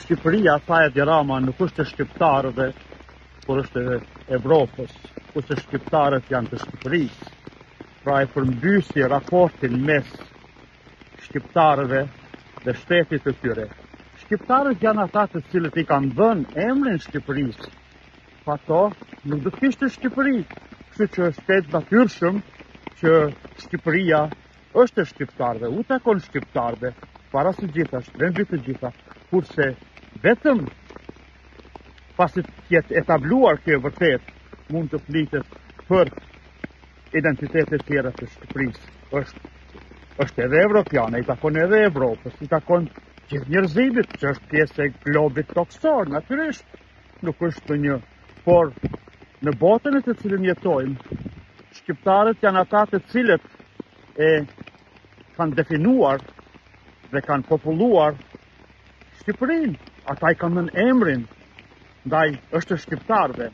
Shqipëria, tha Edi Rama, nuk është e shqiptarëve, por është e Evropës, kurse shqiptarët janë të Shqipërisë. Pra e përmbysi raportin mes shqiptarëve dhe shtetit të tyre. Shqiptarët janë ata të cilët i kanë dhënë emrin Shqipërisë. Pa to, nuk do të kishte Shqipëri. Kështu që është e natyrshëm që Shqipëria është e shqiptarëve, u takon shqiptarëve, para së gjithashtë, dhe mbi të gjitha, kurse vetëm pasi të jetë etabluar kjo vërtet, mund të flitet për identitetet tjera të Shqipërisë. Është edhe evropiane, i takon edhe Evropës, i takon gjithë njerëzimit, që është pjesë e globit toksor, natyrisht, nuk është një, por në botën e të cilën jetojmë, shqiptarët janë ata të cilët e kanë definuar dhe kanë populluar Shqipërinë. Ata i kanë dhënë emrin, ndaj është shqiptarëve.